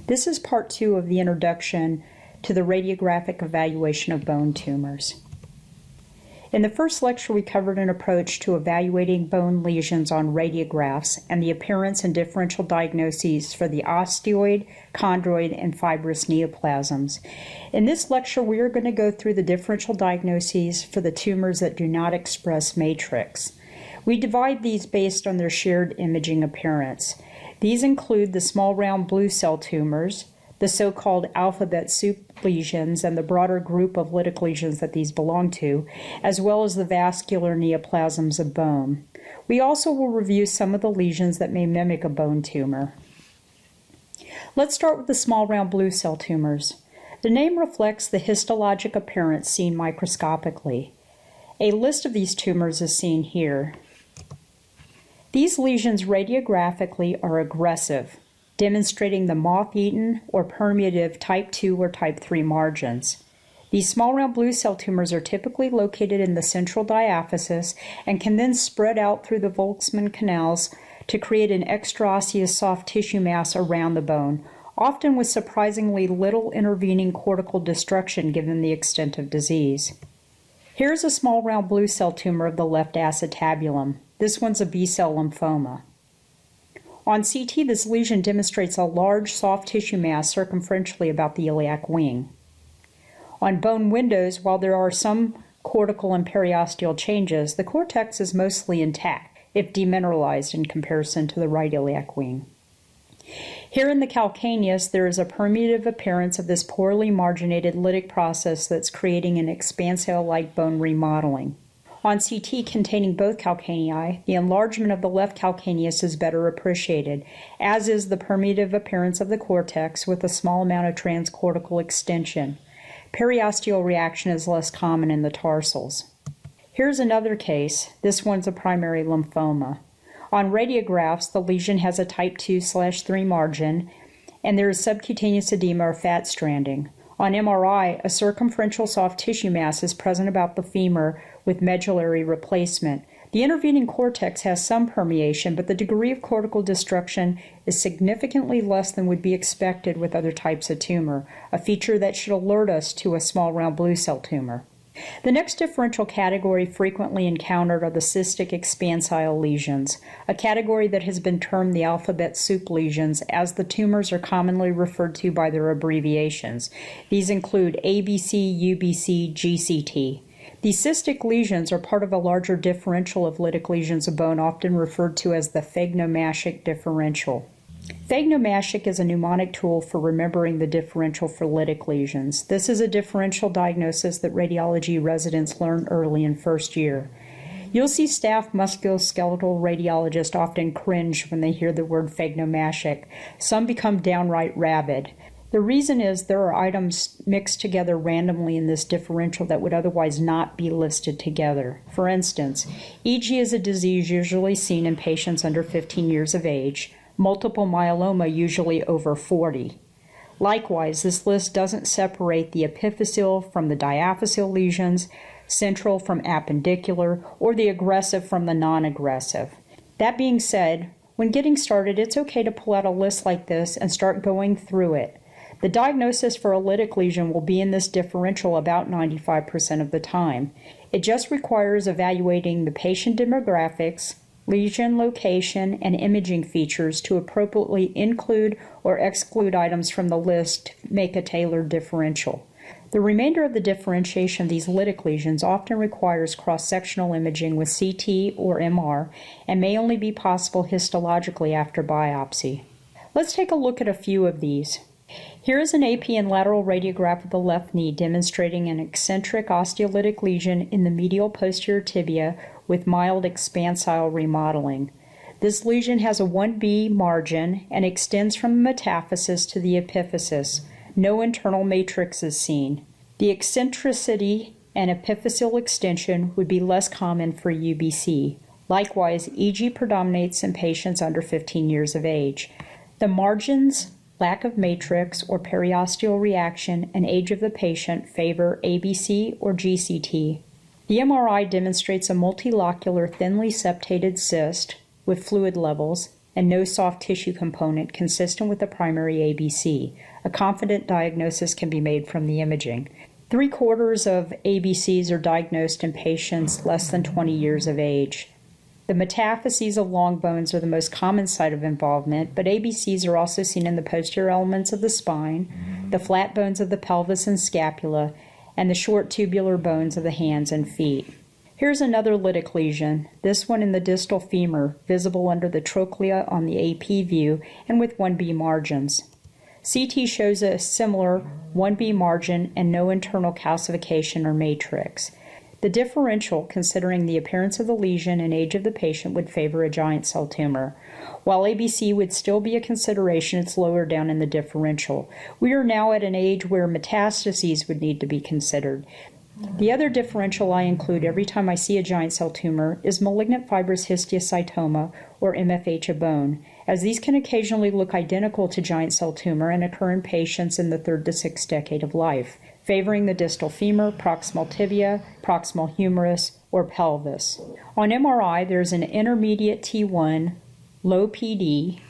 This is part 2 of the introduction to the radiographic evaluation of bone tumors. In the first lecture, we covered an approach to evaluating bone lesions on radiographs and the appearance and differential diagnoses for the osteoid, chondroid, and fibrous neoplasms. In this lecture, we are going to go through the differential diagnoses for the tumors that do not express matrix. We divide these based on their shared imaging appearance. These include the small round blue cell tumors, the so-called alphabet soup lesions, and the broader group of lytic lesions that these belong to, as well as the vascular neoplasms of bone. We also will review some of the lesions that may mimic a bone tumor. Let's start with the small round blue cell tumors. The name reflects the histologic appearance seen microscopically. A list of these tumors is seen here. These lesions radiographically are aggressive, demonstrating the moth-eaten or permeative type 2 or type 3 margins. These small round blue cell tumors are typically located in the central diaphysis and can then spread out through the Volkmann canals to create an extraosseous soft tissue mass around the bone, often with surprisingly little intervening cortical destruction given the extent of disease. Here's a small round blue cell tumor of the left acetabulum. This one's a B-cell lymphoma. On CT, this lesion demonstrates a large soft tissue mass circumferentially about the iliac wing. On bone windows, while there are some cortical and periosteal changes, the cortex is mostly intact, if demineralized in comparison to the right iliac wing. Here in the calcaneus, there is a permeative appearance of this poorly marginated lytic process that's creating an expansile-like bone remodeling. On CT containing both calcanei, the enlargement of the left calcaneus is better appreciated, as is the permeative appearance of the cortex with a small amount of transcortical extension. Periosteal reaction is less common in the tarsals. Here's another case. This one's a primary lymphoma. On radiographs, the lesion has a type 2/3 margin, and there is subcutaneous edema or fat stranding. On MRI, a circumferential soft tissue mass is present about the femur with medullary replacement. The intervening cortex has some permeation, but the degree of cortical destruction is significantly less than would be expected with other types of tumor, a feature that should alert us to a small round blue cell tumor. The next differential category frequently encountered are the cystic expansile lesions, a category that has been termed the alphabet soup lesions, as the tumors are commonly referred to by their abbreviations. These include ABC, UBC, GCT. These cystic lesions are part of a larger differential of lytic lesions of bone, often referred to as the FEGNOMASHIC differential. FEGNOMASHIC is a mnemonic tool for remembering the differential for lytic lesions. This is a differential diagnosis that radiology residents learn early in first year. You'll see staff musculoskeletal radiologists often cringe when they hear the word FEGNOMASHIC. Some become downright rabid. The reason is there are items mixed together randomly in this differential that would otherwise not be listed together. For instance, EG is a disease usually seen in patients under 15 years of age, multiple myeloma usually over 40. Likewise, this list doesn't separate the epiphyseal from the diaphyseal lesions, central from appendicular, or the aggressive from the non-aggressive. That being said, when getting started, it's okay to pull out a list like this and start going through it. The diagnosis for a lytic lesion will be in this differential about 95% of the time. It just requires evaluating the patient demographics, lesion location, and imaging features to appropriately include or exclude items from the list to make a tailored differential. The remainder of the differentiation of these lytic lesions often requires cross-sectional imaging with CT or MR and may only be possible histologically after biopsy. Let's take a look at a few of these. Here is an AP and lateral radiograph of the left knee demonstrating an eccentric osteolytic lesion in the medial posterior tibia with mild expansile remodeling. This lesion has a 1B margin and extends from the metaphysis to the epiphysis. No internal matrix is seen. The eccentricity and epiphyseal extension would be less common for UBC. Likewise, EG predominates in patients under 15 years of age. The margins, lack of matrix or periosteal reaction, and age of the patient favor ABC or GCT. The MRI demonstrates a multilocular thinly septated cyst with fluid levels and no soft tissue component consistent with the primary ABC. A confident diagnosis can be made from the imaging. 3/4 of ABCs are diagnosed in patients less than 20 years of age. The metaphyses of long bones are the most common site of involvement, but ABCs are also seen in the posterior elements of the spine, the flat bones of the pelvis and scapula, and the short tubular bones of the hands and feet. Here's another lytic lesion, this one in the distal femur, visible under the trochlea on the AP view and with 1B margins. CT shows a similar 1B margin and no internal calcification or matrix. The differential, considering the appearance of the lesion and age of the patient, would favor a giant cell tumor. While ABC would still be a consideration, it's lower down in the differential. We are now at an age where metastases would need to be considered. The other differential I include every time I see a giant cell tumor is malignant fibrous histiocytoma, or MFH of bone, as these can occasionally look identical to giant cell tumor and occur in patients in the 3rd to 6th decade of life, favoring the distal femur, proximal tibia, proximal humerus, or pelvis. On MRI, there's an intermediate T1, low PD,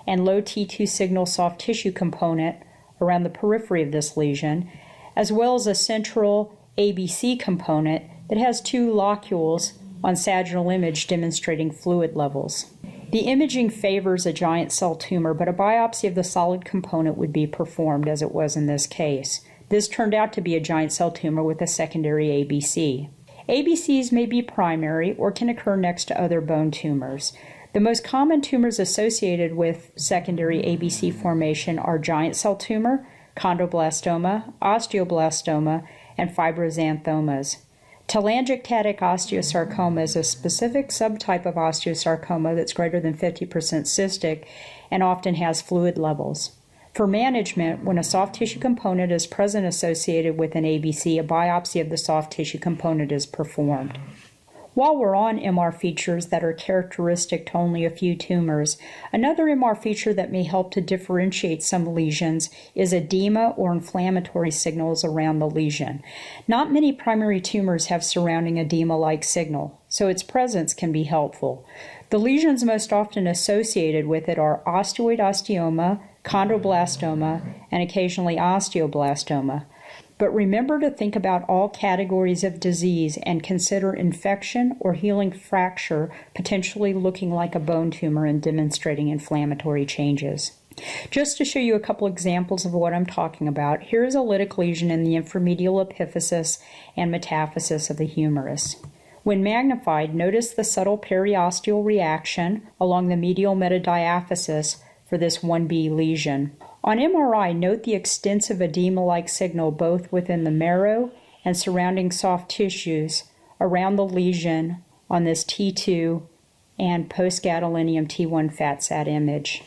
and low T2 signal soft tissue component around the periphery of this lesion, as well as a central ABC component that has 2 locules on sagittal image demonstrating fluid levels. The imaging favors a giant cell tumor, but a biopsy of the solid component would be performed, as it was in this case. This turned out to be a giant cell tumor with a secondary ABC. ABCs may be primary or can occur next to other bone tumors. The most common tumors associated with secondary ABC formation are giant cell tumor, chondroblastoma, osteoblastoma, and fibroxanthomas. Telangiectatic osteosarcoma is a specific subtype of osteosarcoma that's greater than 50% cystic and often has fluid levels. For management, when a soft tissue component is present associated with an ABC, a biopsy of the soft tissue component is performed. While we're on MR features that are characteristic to only a few tumors, another MR feature that may help to differentiate some lesions is edema or inflammatory signals around the lesion. Not many primary tumors have surrounding edema-like signal, so its presence can be helpful. The lesions most often associated with it are osteoid osteoma, chondroblastoma, and occasionally osteoblastoma. But remember to think about all categories of disease and consider infection or healing fracture potentially looking like a bone tumor and demonstrating inflammatory changes. Just to show you a couple examples of what I'm talking about, here is a lytic lesion in the inframedial epiphysis and metaphysis of the humerus. When magnified, notice the subtle periosteal reaction along the medial metadiaphysis for this 1B lesion. On MRI, note the extensive edema-like signal both within the marrow and surrounding soft tissues around the lesion on this T2 and postgadolinium T1 fat-sat image.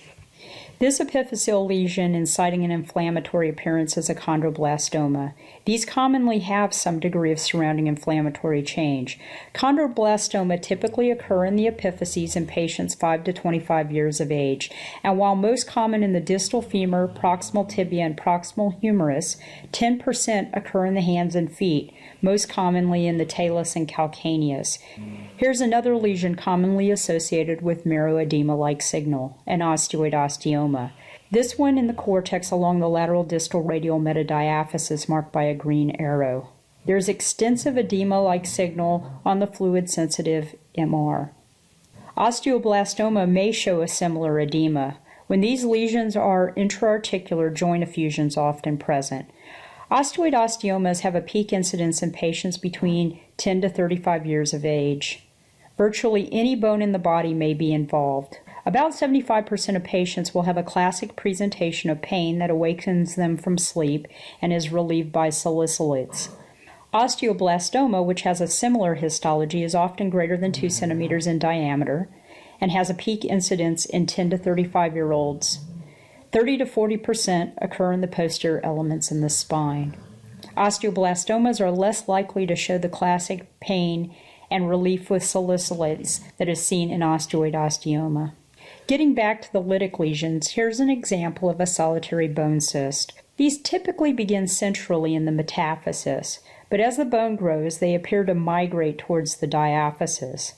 This epiphyseal lesion inciting an inflammatory appearance is a chondroblastoma. These commonly have some degree of surrounding inflammatory change. Chondroblastoma typically occur in the epiphyses in patients 5 to 25 years of age, and while most common in the distal femur, proximal tibia, and proximal humerus, 10% occur in the hands and feet, most commonly in the talus and calcaneus. Here's another lesion commonly associated with marrow edema-like signal, an osteoid osteoma. This one in the cortex along the lateral distal radial metadiaphysis marked by a green arrow. There's extensive edema-like signal on the fluid-sensitive MR. Osteoblastoma may show a similar edema. When these lesions are intra-articular, joint effusion is often present. Osteoid osteomas have a peak incidence in patients between 10 to 35 years of age. Virtually any bone in the body may be involved. About 75% of patients will have a classic presentation of pain that awakens them from sleep and is relieved by salicylates. Osteoblastoma, which has a similar histology, is often greater than 2 centimeters in diameter and has a peak incidence in 10 to 35-year-olds. 30 to 40% occur in the posterior elements in the spine. Osteoblastomas are less likely to show the classic pain and relief with salicylates that is seen in osteoid osteoma. Getting back to the lytic lesions, here's an example of a solitary bone cyst. These typically begin centrally in the metaphysis, but as the bone grows, they appear to migrate towards the diaphysis.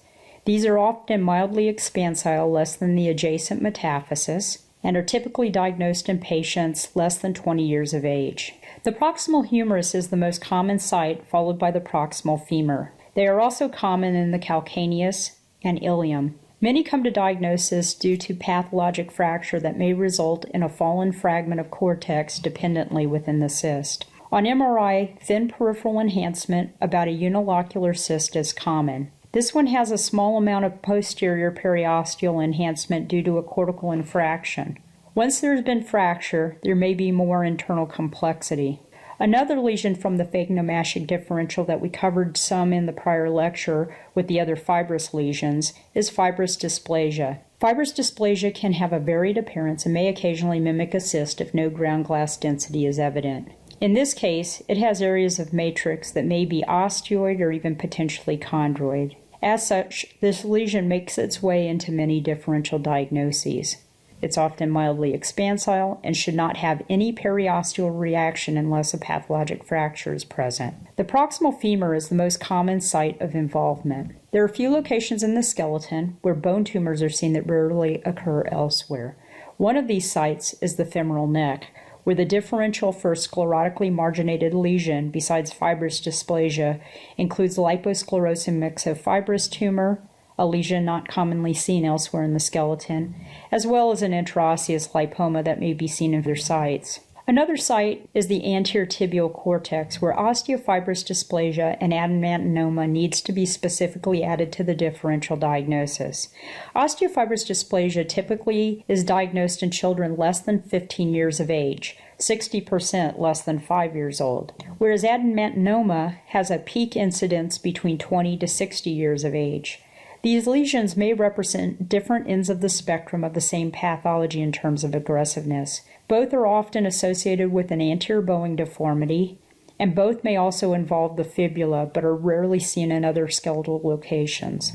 These are often mildly expansile, less than the adjacent metaphysis, and are typically diagnosed in patients less than 20 years of age. The proximal humerus is the most common site, followed by the proximal femur. They are also common in the calcaneus and ilium. Many come to diagnosis due to pathologic fracture that may result in a fallen fragment of cortex dependently within the cyst. On MRI, thin peripheral enhancement about a unilocular cyst is common. This one has a small amount of posterior periosteal enhancement due to a cortical infraction. Once there's been fracture, there may be more internal complexity. Another lesion from the FEGNOMASHIC differential that we covered some in the prior lecture with the other fibrous lesions is fibrous dysplasia. Fibrous dysplasia can have a varied appearance and may occasionally mimic a cyst if no ground glass density is evident. In this case, it has areas of matrix that may be osteoid or even potentially chondroid. As such, this lesion makes its way into many differential diagnoses. It's often mildly expansile and should not have any periosteal reaction unless a pathologic fracture is present. The proximal femur is the most common site of involvement. There are few locations in the skeleton where bone tumors are seen that rarely occur elsewhere. One of these sites is the femoral neck, where the differential for a sclerotically marginated lesion, besides fibrous dysplasia, includes liposclerosing myxofibrous tumor, a lesion not commonly seen elsewhere in the skeleton, as well as an intraosseous lipoma that may be seen in other sites. Another site is the anterior tibial cortex, where osteofibrous dysplasia and adenoma needs to be specifically added to the differential diagnosis. Osteofibrous dysplasia typically is diagnosed in children less than 15 years of age, 60% less than 5 years old, whereas adenoma has a peak incidence between 20 to 60 years of age. These lesions may represent different ends of the spectrum of the same pathology in terms of aggressiveness. Both are often associated with an anterior bowing deformity, and both may also involve the fibula, but are rarely seen in other skeletal locations.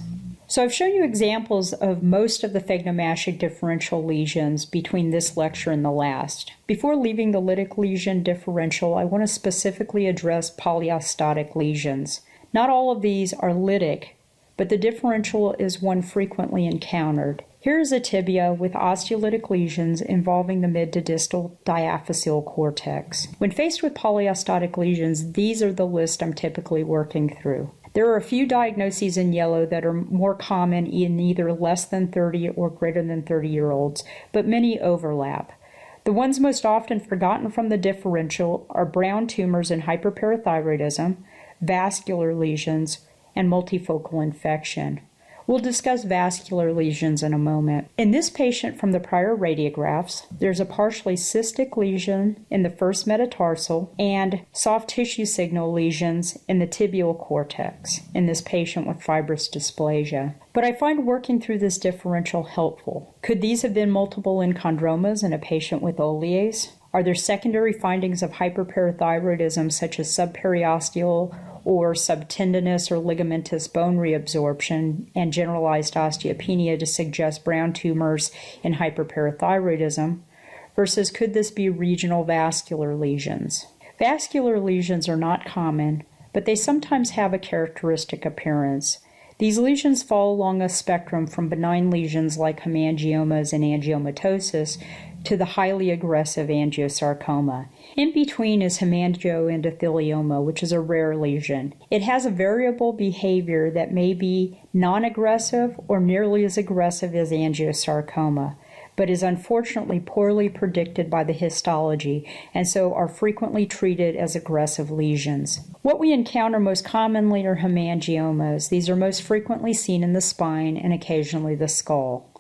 So I've shown you examples of most of the FEGNOMASHIC differential lesions between this lecture and the last. Before leaving the lytic lesion differential, I want to specifically address polyostotic lesions. Not all of these are lytic, but the differential is one frequently encountered. Here is a tibia with osteolytic lesions involving the mid to distal diaphyseal cortex. When faced with polyostotic lesions, these are the list I'm typically working through. There are a few diagnoses in yellow that are more common in either less than 30 or greater than 30-year-olds, but many overlap. The ones most often forgotten from the differential are brown tumors and hyperparathyroidism, vascular lesions, and multifocal infection. We'll discuss vascular lesions in a moment. In this patient from the prior radiographs, there's a partially cystic lesion in the first metatarsal and soft tissue signal lesions in the tibial cortex in this patient with fibrous dysplasia. But I find working through this differential helpful. Could these have been multiple enchondromas in a patient with olease? Are there secondary findings of hyperparathyroidism such as subperiosteal or subtendinous or ligamentous bone reabsorption and generalized osteopenia to suggest brown tumors in hyperparathyroidism, versus could this be regional vascular lesions? Vascular lesions are not common, but they sometimes have a characteristic appearance. These lesions fall along a spectrum from benign lesions like hemangiomas and angiomatosis to the highly aggressive angiosarcoma. In between is hemangioendothelioma, which is a rare lesion. It has a variable behavior that may be non-aggressive or nearly as aggressive as angiosarcoma, but is unfortunately poorly predicted by the histology and so are frequently treated as aggressive lesions. What we encounter most commonly are hemangiomas. These are most frequently seen in the spine and occasionally the skull.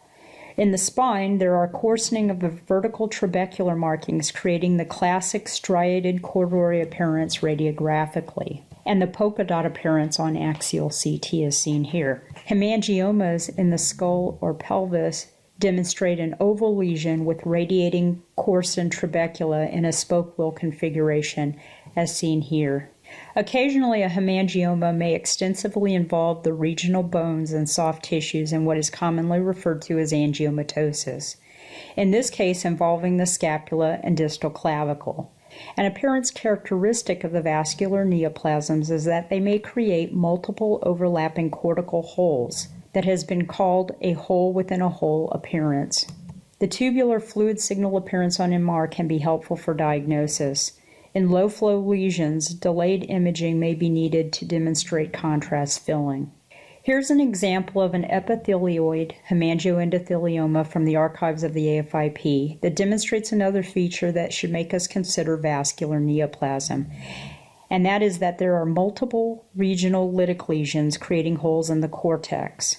In the spine, there are coarsening of the vertical trabecular markings, creating the classic striated corduroy appearance radiographically, and the polka dot appearance on axial CT is seen here. Hemangiomas in the skull or pelvis demonstrate an oval lesion with radiating coarsened trabecula in a spoke wheel configuration, as seen here. Occasionally, a hemangioma may extensively involve the regional bones and soft tissues in what is commonly referred to as angiomatosis, in this case involving the scapula and distal clavicle. An appearance characteristic of the vascular neoplasms is that they may create multiple overlapping cortical holes that has been called a hole within a hole appearance. The tubular fluid signal appearance on MR can be helpful for diagnosis. In low-flow lesions, delayed imaging may be needed to demonstrate contrast filling. Here's an example of an epithelioid hemangioendothelioma from the archives of the AFIP that demonstrates another feature that should make us consider vascular neoplasm, and that is that there are multiple regional lytic lesions creating holes in the cortex.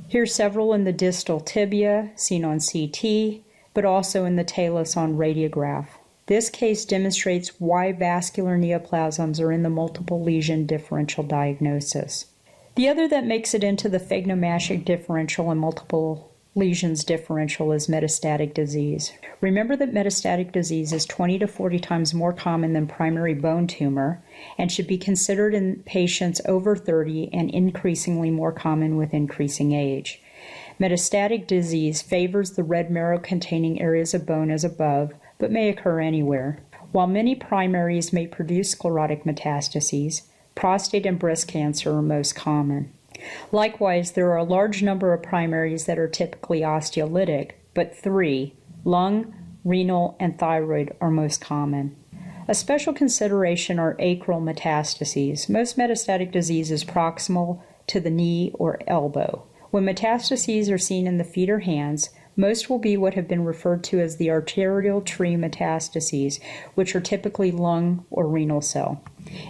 Here's several in the distal tibia, seen on CT, but also in the talus on radiograph. This case demonstrates why vascular neoplasms are in the multiple lesion differential diagnosis. The other that makes it into the FEGNOMASHIC differential and multiple lesions differential is metastatic disease. Remember that metastatic disease is 20 to 40 times more common than primary bone tumor and should be considered in patients over 30 and increasingly more common with increasing age. Metastatic disease favors the red marrow-containing areas of bone as above, but may occur anywhere. While many primaries may produce sclerotic metastases, prostate and breast cancer are most common. Likewise, there are a large number of primaries that are typically osteolytic, but 3, lung, renal, and thyroid, are most common. A special consideration are acral metastases. Most metastatic disease is proximal to the knee or elbow. When metastases are seen in the feet or hands, most will be what have been referred to as the arterial tree metastases, which are typically lung or renal cell.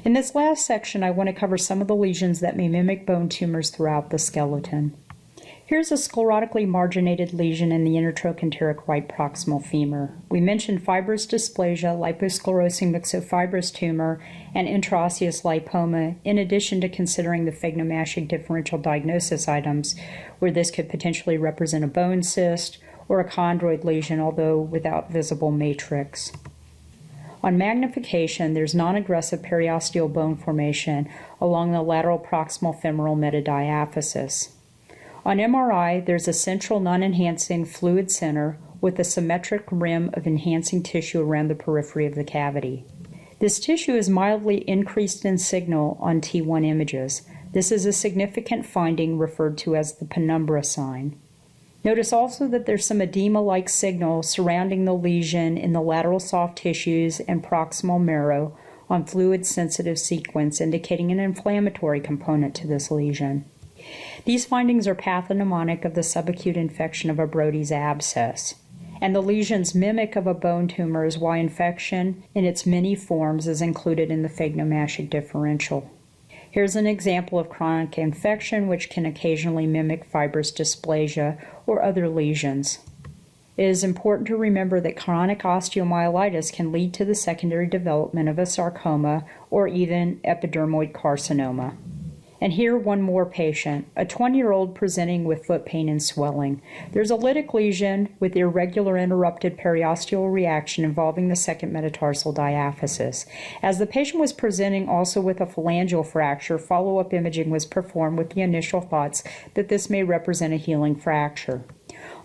In this last section, I want to cover some of the lesions that may mimic bone tumors throughout the skeleton. Here's a sclerotically marginated lesion in the intertrochanteric right proximal femur. We mentioned fibrous dysplasia, liposclerosing myxofibrous tumor, and intraosseous lipoma, in addition to considering the FEGNOMASHIC differential diagnosis items, where this could potentially represent a bone cyst or a chondroid lesion, although without visible matrix. On magnification, there's non-aggressive periosteal bone formation along the lateral proximal femoral metadiaphysis. On MRI, there's a central non-enhancing fluid center with a symmetric rim of enhancing tissue around the periphery of the cavity. This tissue is mildly increased in signal on T1 images. This is a significant finding referred to as the penumbra sign. Notice also that there's some edema-like signal surrounding the lesion in the lateral soft tissues and proximal marrow on fluid-sensitive sequence, indicating an inflammatory component to this lesion. These findings are pathognomonic of the subacute infection of a Brodie's abscess, and the lesion's mimic of a bone tumor is why infection in its many forms is included in the FEGNOMASHIC differential. Here's an example of chronic infection which can occasionally mimic fibrous dysplasia or other lesions. It is important to remember that chronic osteomyelitis can lead to the secondary development of a sarcoma or even epidermoid carcinoma. And here one more patient, a 20-year-old presenting with foot pain and swelling. There's a lytic lesion with irregular interrupted periosteal reaction involving the second metatarsal diaphysis. As the patient was presenting also with a phalangeal fracture, follow-up imaging was performed with the initial thoughts that this may represent a healing fracture.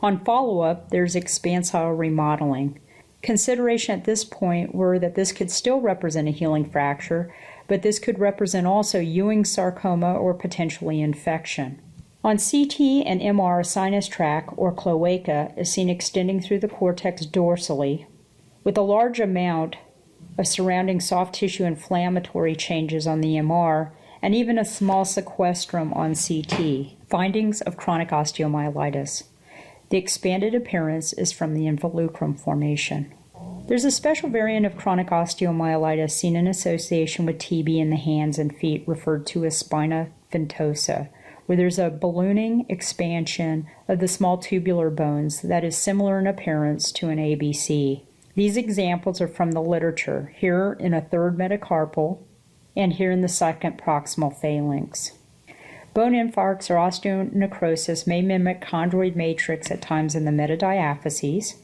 On follow-up, there's expansile remodeling. Consideration at this point were that this could still represent a healing fracture, but this could represent also Ewing sarcoma or potentially infection. On CT and MR, a sinus tract or cloaca is seen extending through the cortex dorsally, with a large amount of surrounding soft tissue inflammatory changes on the MR, and even a small sequestrum on CT. Findings of chronic osteomyelitis. The expanded appearance is from the involucrum formation. There's a special variant of chronic osteomyelitis seen in association with TB in the hands and feet referred to as spina ventosa, where there's a ballooning expansion of the small tubular bones that is similar in appearance to an ABC. These examples are from the literature, here in a third metacarpal and here in the second proximal phalanx. Bone infarcts or osteonecrosis may mimic chondroid matrix at times in the metadiaphyses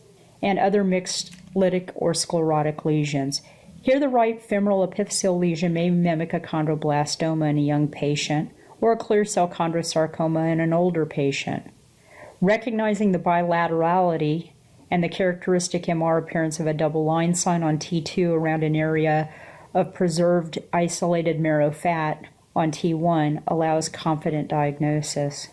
and other mixed lytic or sclerotic lesions. Here the right femoral epiphyseal lesion may mimic a chondroblastoma in a young patient or a clear cell chondrosarcoma in an older patient. Recognizing the bilaterality and the characteristic MR appearance of a double line sign on T2 around an area of preserved isolated marrow fat on T1 allows confident diagnosis.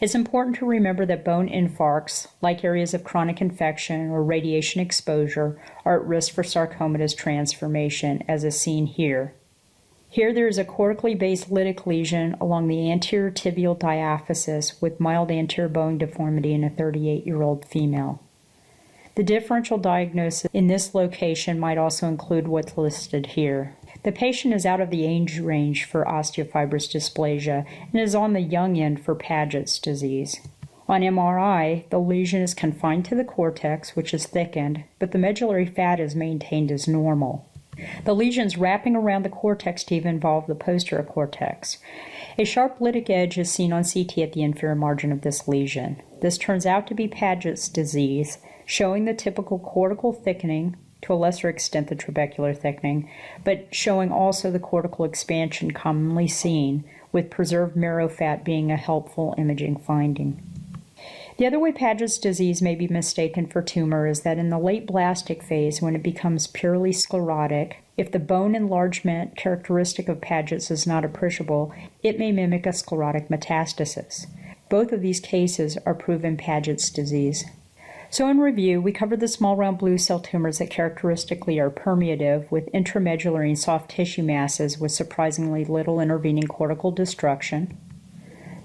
It's important to remember that bone infarcts, like areas of chronic infection or radiation exposure, are at risk for sarcomatous transformation, as is seen here. Here there is a cortically based lytic lesion along the anterior tibial diaphysis with mild anterior bone deformity in a 38-year-old female. The differential diagnosis in this location might also include what's listed here. The patient is out of the age range for osteofibrous dysplasia and is on the young end for Paget's disease. On MRI, the lesion is confined to the cortex, which is thickened, but the medullary fat is maintained as normal. The lesions wrapping around the cortex to even involve the posterior cortex. A sharp lytic edge is seen on CT at the inferior margin of this lesion. This turns out to be Paget's disease, showing the typical cortical thickening, to a lesser extent the trabecular thickening, but showing also the cortical expansion commonly seen, with preserved marrow fat being a helpful imaging finding. The other way Paget's disease may be mistaken for tumor is that in the late blastic phase, when it becomes purely sclerotic, if the bone enlargement characteristic of Paget's is not appreciable, it may mimic a sclerotic metastasis. Both of these cases are proven Paget's disease. So in review, we covered the small round blue cell tumors that characteristically are permeative with intramedullary and soft tissue masses with surprisingly little intervening cortical destruction.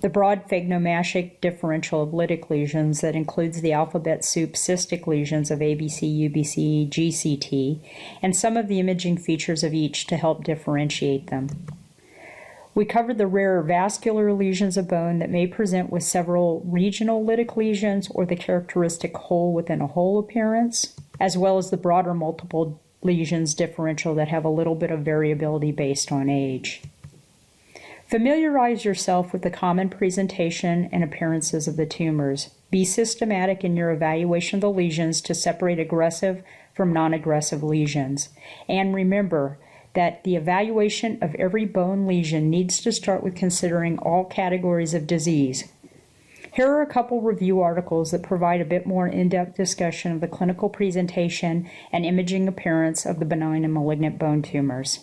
The broad FEGNOMASHIC differential of lytic lesions that includes the alphabet soup cystic lesions of ABC, UBC, GCT, and some of the imaging features of each to help differentiate them. We covered the rarer vascular lesions of bone that may present with several regional lytic lesions or the characteristic hole within a hole appearance, as well as the broader multiple lesions differential that have a little bit of variability based on age. Familiarize yourself with the common presentation and appearances of the tumors. Be systematic in your evaluation of the lesions to separate aggressive from non-aggressive lesions. And remember that the evaluation of every bone lesion needs to start with considering all categories of disease. Here are a couple review articles that provide a bit more in-depth discussion of the clinical presentation and imaging appearance of the benign and malignant bone tumors.